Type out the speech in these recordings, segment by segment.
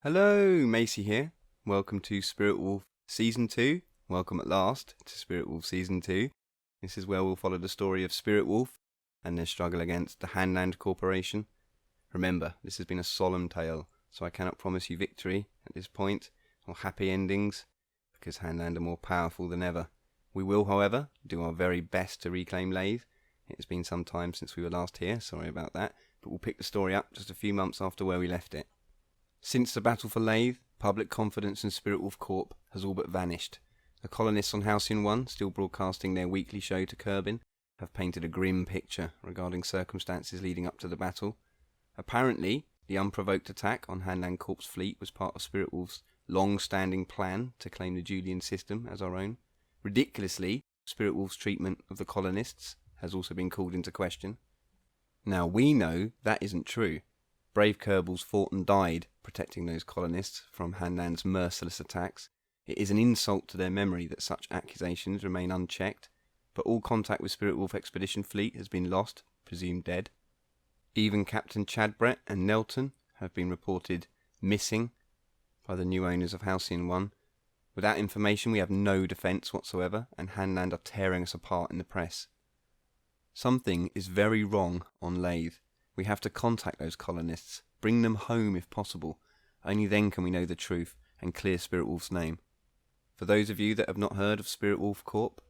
Hello, Macey here. Welcome to Spiritwolf Season 2. Welcome at last to Spiritwolf Season 2. This is where we'll follow the story of Spiritwolf and their struggle against the Hanland Corporation. Remember, this has been a solemn tale, so I cannot promise you victory at this point, or happy endings, because Hanland are more powerful than ever. We will, however, do our very best to reclaim Laythe. It has been some time since we were last here, sorry about that, but we'll pick the story up just a few months after where we left it. Since the battle for Laythe, public confidence in Spiritwolf Corp has all but vanished. The colonists on Halcyon One, still broadcasting their weekly show to Kerbal, have painted a grim picture regarding circumstances leading up to the battle. Apparently, the unprovoked attack on Hanland Corp's fleet was part of Spiritwolf's long-standing plan to claim the Joolian System as our own. Ridiculously, Spiritwolf's treatment of the colonists has also been called into question. Now we know that isn't true. Brave Kerbals fought and died protecting those colonists from Hanland's merciless attacks. It is an insult to their memory that such accusations remain unchecked, but all contact with Spiritwolf Expedition fleet has been lost, presumed dead. Even Captain Chadbrett and Nelton have been reported missing by the new owners of Halcyon One. Without information we have no defence whatsoever, and Hanland are tearing us apart in the press. Something is very wrong on Laythe. We have to contact those colonists, bring them home if possible. Only then can we know the truth and clear Spiritwolf's name. For those of you that have not heard of Spiritwolf Corp,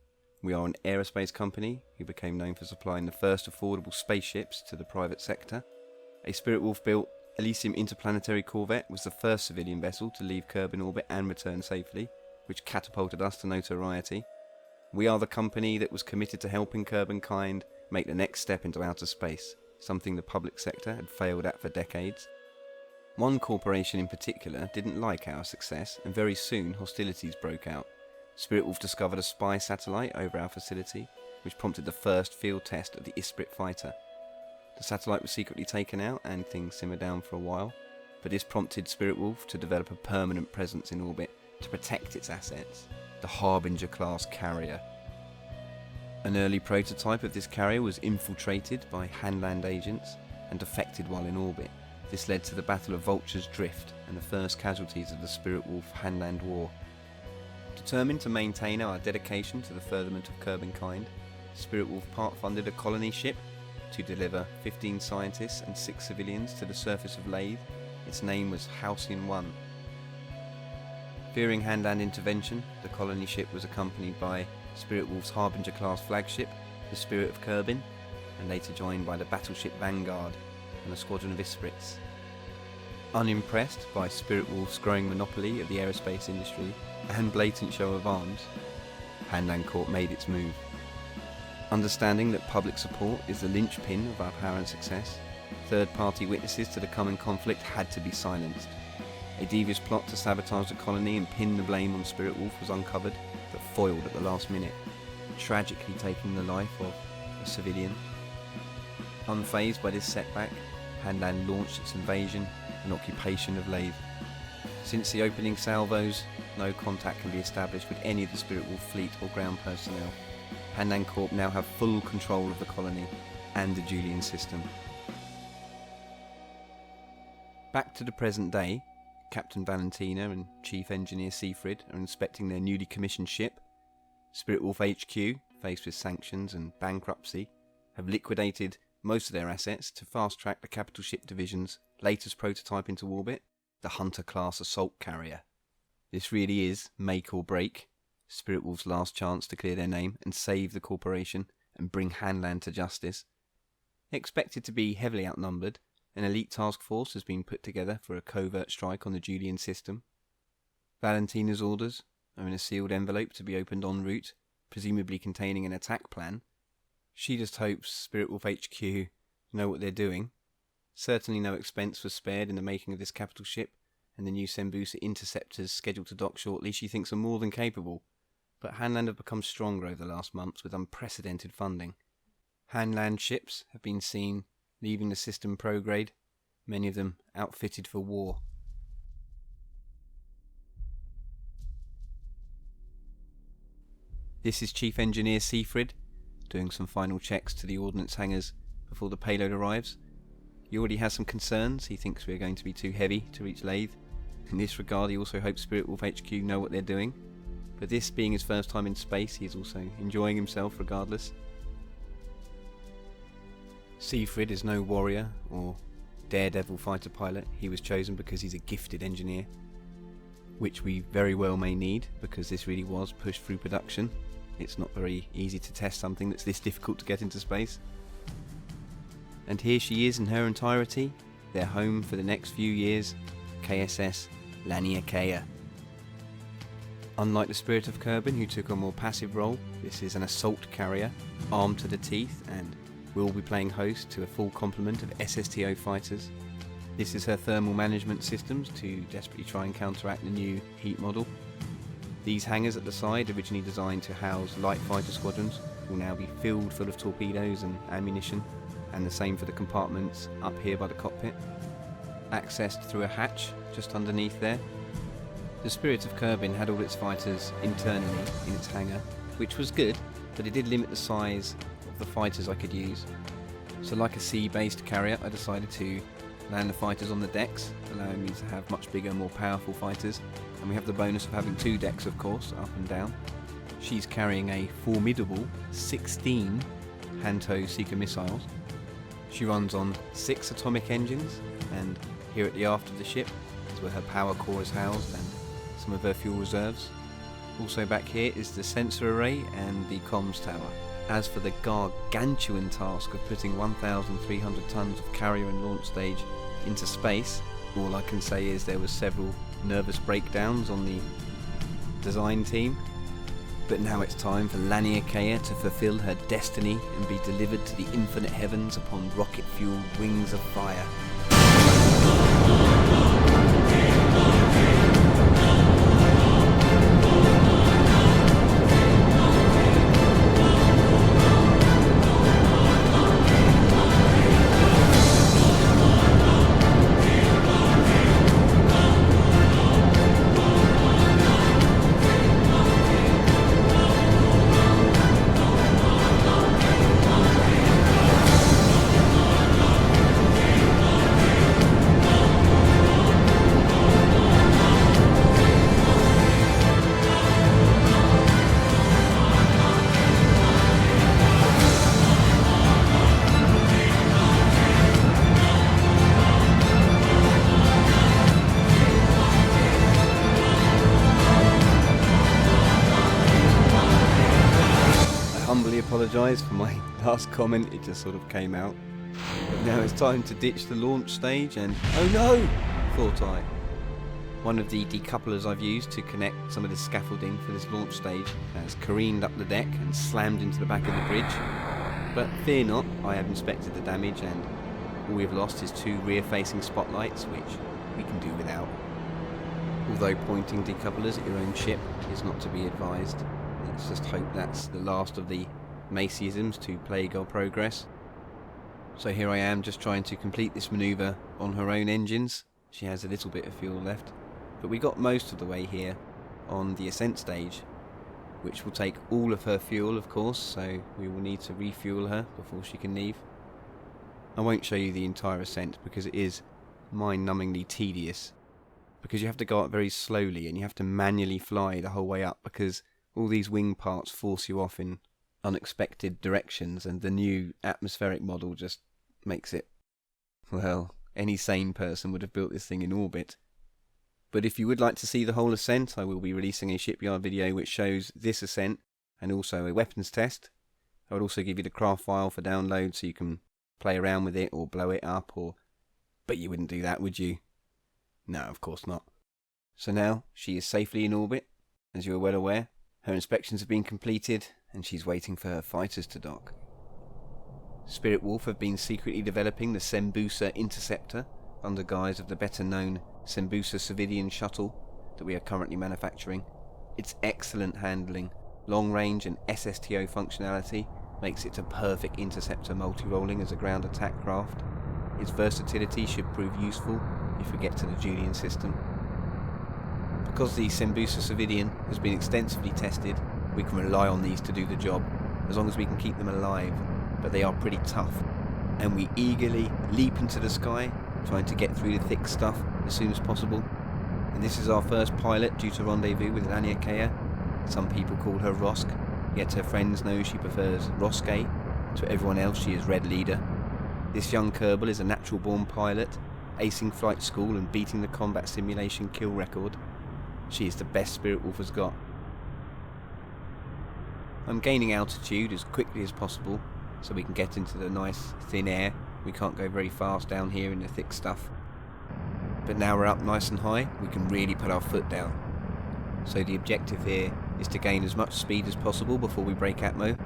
we are an aerospace company who became known for supplying the first affordable spaceships to the private sector. A Spiritwolf-built Elysium interplanetary corvette was the first civilian vessel to leave Kerbal orbit and return safely, which catapulted us to notoriety. We are the company that was committed to helping Kerbal kind make the next step into outer space, something the public sector had failed at for decades. One corporation in particular didn't like our success, and very soon hostilities broke out. Spiritwolf discovered a spy satellite over our facility, which prompted the first field test of the Isprit fighter. The satellite was secretly taken out, and things simmered down for a while, but this prompted Spiritwolf to develop a permanent presence in orbit to protect its assets, the Harbinger-class carrier. An early prototype of this carrier was infiltrated by Hanland agents and defected while in orbit. This led to the Battle of Vulture's Drift and the first casualties of the Spiritwolf Hanland War. Determined to maintain our dedication to the furtherment of Kerbal kind, Spiritwolf part-funded a colony ship to deliver 15 scientists and 6 civilians to the surface of Laythe. Its name was Halcyon One. Fearing Hanland intervention, the colony ship was accompanied by Spiritwolf's Harbinger-class flagship, the Spirit of Kerbal, and later joined by the battleship Vanguard and a squadron of Isprits. Unimpressed by Spiritwolf's growing monopoly of the aerospace industry and blatant show of arms, Hanland Corp made its move. Understanding that public support is the linchpin of our power and success, third-party witnesses to the coming conflict had to be silenced. A devious plot to sabotage the colony and pin the blame on Spiritwolf was uncovered, but foiled at the last minute, tragically taking the life of a civilian. Unfazed by this setback, Hanland launched its invasion and occupation of Laythe. Since the opening salvos, no contact can be established with any of the Spiritwolf fleet or ground personnel. Hanland Corp now have full control of the colony and the Joolian System. Back to the present day, Captain Valentina and Chief Engineer Seafrid are inspecting their newly commissioned ship. Spiritwolf HQ, faced with sanctions and bankruptcy, have liquidated most of their assets to fast-track the capital ship division's latest prototype into orbit, the Hunter-class assault carrier. This really is make or break, Spiritwolf's last chance to clear their name and save the corporation and bring Hanland to justice. Expected to be heavily outnumbered, an elite task force has been put together for a covert strike on the Joolian System. Valentina's orders are in a sealed envelope to be opened en route, presumably containing an attack plan. She just hopes Spiritwolf HQ know what they're doing. Certainly no expense was spared in the making of this capital ship, and the new Shelbus Interceptors scheduled to dock shortly she thinks are more than capable. But Hanland have become stronger over the last months with unprecedented funding. Hanland ships have been seen leaving the system prograde, many of them outfitted for war. This is Chief Engineer Seafrid, doing some final checks to the ordnance hangars before the payload arrives. He already has some concerns. He thinks we are going to be too heavy to reach Laythe. In this regard, he also hopes Spiritwolf HQ know what they're doing, but this being his first time in space, he is also enjoying himself regardless. Siegfried is no warrior or daredevil fighter pilot. He was chosen because he's a gifted engineer, which we very well may need, because this really was pushed through production. It's not very easy to test something that's this difficult to get into space. And here she is in her entirety, their home for the next few years, KSS Laniakea. Unlike the Spirit of Kerbal, who took a more passive role, this is an assault carrier, armed to the teeth, and will be playing host to a full complement of SSTO fighters. This is her thermal management systems to desperately try and counteract the new heat model. These hangars at the side, originally designed to house light fighter squadrons, will now be filled full of torpedoes and ammunition, and the same for the compartments up here by the cockpit, accessed through a hatch just underneath there. The Spirit of Kerbal had all its fighters internally in its hangar, which was good, but it did limit the size of the fighters I could use. So like a sea-based carrier, I decided to land the fighters on the decks, allowing me to have much bigger, more powerful fighters. And we have the bonus of having 2 decks, of course, up and down. She's carrying a formidable 16 Hanto Seeker missiles. She runs on 6 atomic engines, and here at the aft of the ship is where her power core is housed and some of her fuel reserves. Also back here is the sensor array and the comms tower. As for the gargantuan task of putting 1,300 tons of carrier and launch stage into space, all I can say is there were several nervous breakdowns on the design team. But now it's time for Laniakea to fulfill her destiny and be delivered to the infinite heavens upon rocket-fueled wings of fire. Apologise for my last comment, it just sort of came out. But now it's time to ditch the launch stage and oh no, thought I. One of the decouplers I've used to connect some of the scaffolding for this launch stage has careened up the deck and slammed into the back of the bridge. But fear not, I have inspected the damage and all we've lost is 2 rear-facing spotlights, which we can do without. Although pointing decouplers at your own ship is not to be advised, let's just hope that's the last of the Maceyisms to plague our progress. So here I am just trying to complete this manoeuvre on her own engines. She has a little bit of fuel left, but we got most of the way here on the Ascent stage, which will take all of her fuel of course, so we will need to refuel her before she can leave. I won't show you the entire ascent because it is mind-numbingly tedious, because you have to go up very slowly and you have to manually fly the whole way up because all these wing parts force you off in unexpected directions, and the new atmospheric model just makes it, well, any sane person would have built this thing in orbit. But if you would like to see the whole ascent, I will be releasing a shipyard video which shows this ascent and also a weapons test. I would also give you the craft file for download so you can play around with it or blow it up, or but you wouldn't do that, would you? No, of course not. So now she is safely in orbit, as you are well aware. Her inspections have been completed and she's waiting for her fighters to dock. Spiritwolf have been secretly developing the Shelbus Interceptor under guise of the better known Shelbus civilian shuttle that we are currently manufacturing. Its excellent handling, long range and SSTO functionality makes it a perfect interceptor multi-rolling as a ground attack craft. Its versatility should prove useful if we get to the Joolian System. Because the Shelbus civilian has been extensively tested, we can rely on these to do the job, as long as we can keep them alive, but they are pretty tough, and we eagerly leap into the sky, trying to get through the thick stuff as soon as possible. And this is our first pilot due to rendezvous with Laniakea. Some people call her Rosk, yet her friends know she prefers Roske. To everyone else she is Red Leader. This young Kerbal is a natural born pilot, acing flight school and beating the combat simulation kill record. She is the best Spiritwolf has got. I'm gaining altitude as quickly as possible so we can get into the nice thin air. We can't go very fast down here in the thick stuff. But now we're up nice and high, we can really put our foot down. So the objective here is to gain as much speed as possible before we break atmo,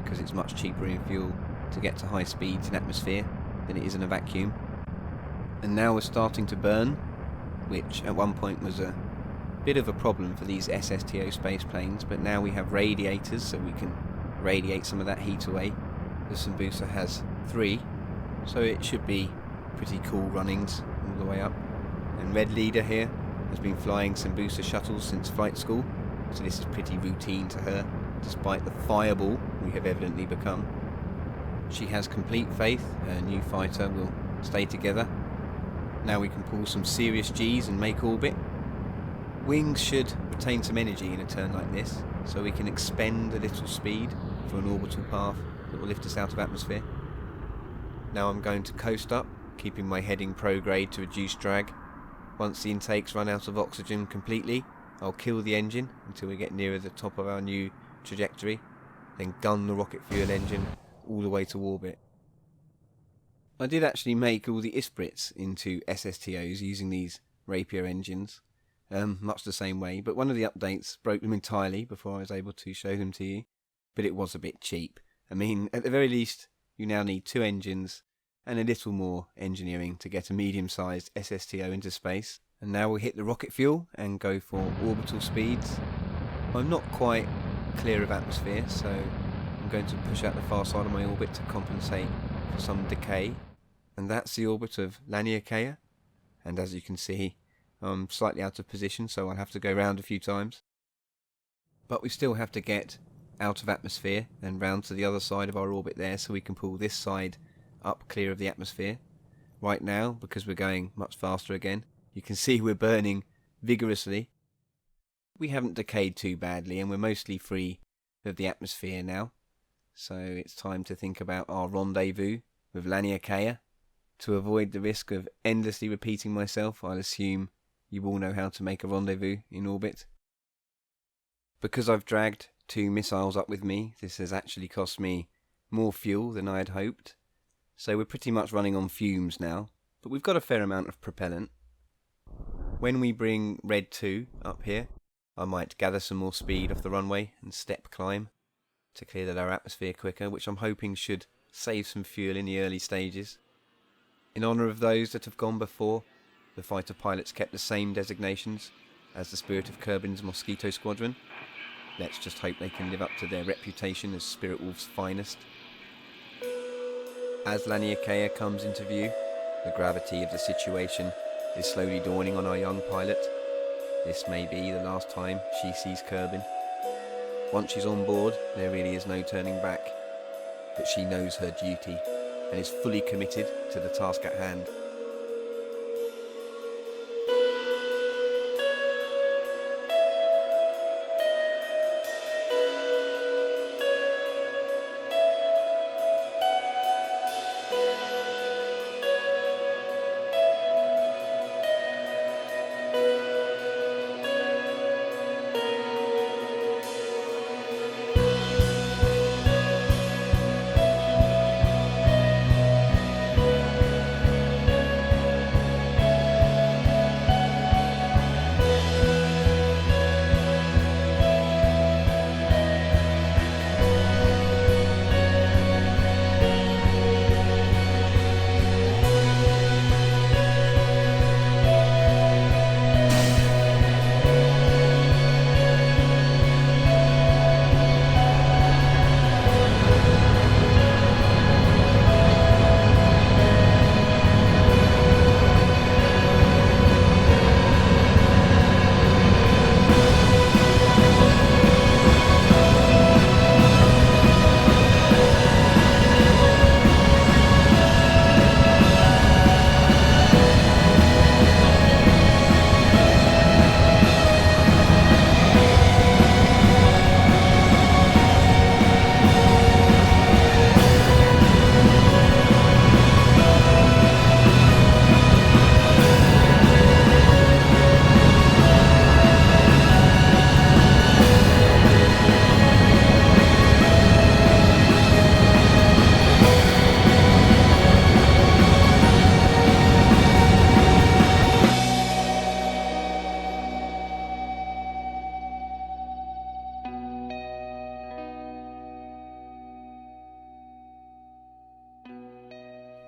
because it's much cheaper in fuel to get to high speeds in atmosphere than it is in a vacuum. And now we're starting to burn, which at one point was a bit of a problem for these SSTO space planes, but now we have radiators so we can radiate some of that heat away. The Shelbus has 3, so it should be pretty cool runnings all the way up. And Red Leader here has been flying Shelbus shuttles since flight school, so this is pretty routine to her, despite the fireball we have evidently become. She has complete faith her new fighter will stay together. Now we can pull some serious Gs and make orbit. Wings should retain some energy in a turn like this, so we can expend a little speed for an orbital path that will lift us out of atmosphere. Now I'm going to coast up, keeping my heading prograde to reduce drag. Once the intakes run out of oxygen completely, I'll kill the engine until we get nearer the top of our new trajectory, then gun the rocket fuel engine all the way to orbit. I did actually make all the Isprits into SSTOs using these Rapier engines, much the same way, but one of the updates broke them entirely before I was able to show them to you, but it was a bit cheap. I mean, at the very least, you now need 2 engines and a little more engineering to get a medium-sized SSTO into space. And now we'll hit the rocket fuel and go for orbital speeds. I'm not quite clear of atmosphere, so I'm going to push out the far side of my orbit to compensate for some decay. And that's the orbit of Laniakea. And as you can see, I'm slightly out of position, so I'll have to go round a few times. But we still have to get out of atmosphere and round to the other side of our orbit there, so we can pull this side up clear of the atmosphere. Right now, because we're going much faster again, you can see we're burning vigorously. We haven't decayed too badly and we're mostly free of the atmosphere now. So it's time to think about our rendezvous with Laniakea. To avoid the risk of endlessly repeating myself, I'll assume you all know how to make a rendezvous in orbit. Because I've dragged 2 missiles up with me, this has actually cost me more fuel than I had hoped. So we're pretty much running on fumes now, but we've got a fair amount of propellant. When we bring Red 2 up here, I might gather some more speed off the runway and step climb to clear our atmosphere quicker, which I'm hoping should save some fuel in the early stages. In honour of those that have gone before, the fighter pilots kept the same designations as the Spirit of Kerbin's Mosquito Squadron. Let's just hope they can live up to their reputation as Spiritwolf's finest. As Laniakea comes into view, the gravity of the situation is slowly dawning on our young pilot. This may be the last time she sees Kerbin. Once she's on board, there really is no turning back, but she knows her duty and is fully committed to the task at hand.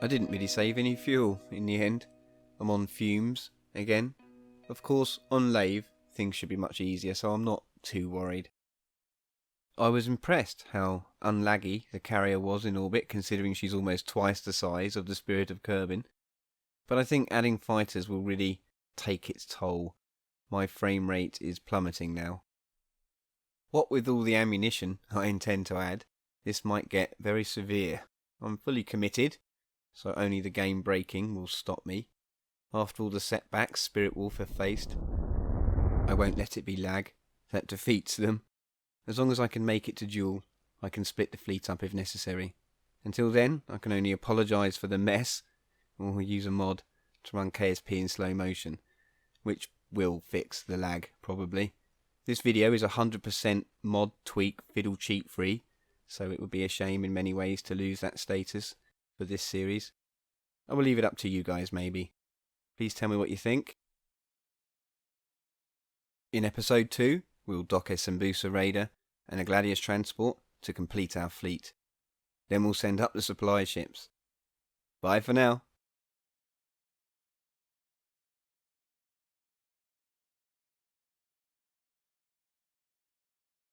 I didn't really save any fuel in the end. I'm on fumes again. Of course, on Laythe, things should be much easier, so I'm not too worried. I was impressed how unlaggy the carrier was in orbit, considering she's almost twice the size of the Spirit of Kerbin. But I think adding fighters will really take its toll. My frame rate is plummeting now. What with all the ammunition I intend to add, this might get very severe. I'm fully committed, so only the game breaking will stop me. After all the setbacks Spiritwolf have faced, I won't let it be lag. That defeats them. As long as I can make it to Jool, I can split the fleet up if necessary. Until then, I can only apologise for the mess, or use a mod to run KSP in slow motion, which will fix the lag, probably. This video is 100% mod, tweak, fiddle, cheat free, so it would be a shame in many ways to lose that status for this series. I will leave it up to you guys, maybe. Please tell me what you think. In episode 2, we'll dock a Shelbus raider and a Gladius transport to complete our fleet. Then we'll send up the supply ships. Bye for now.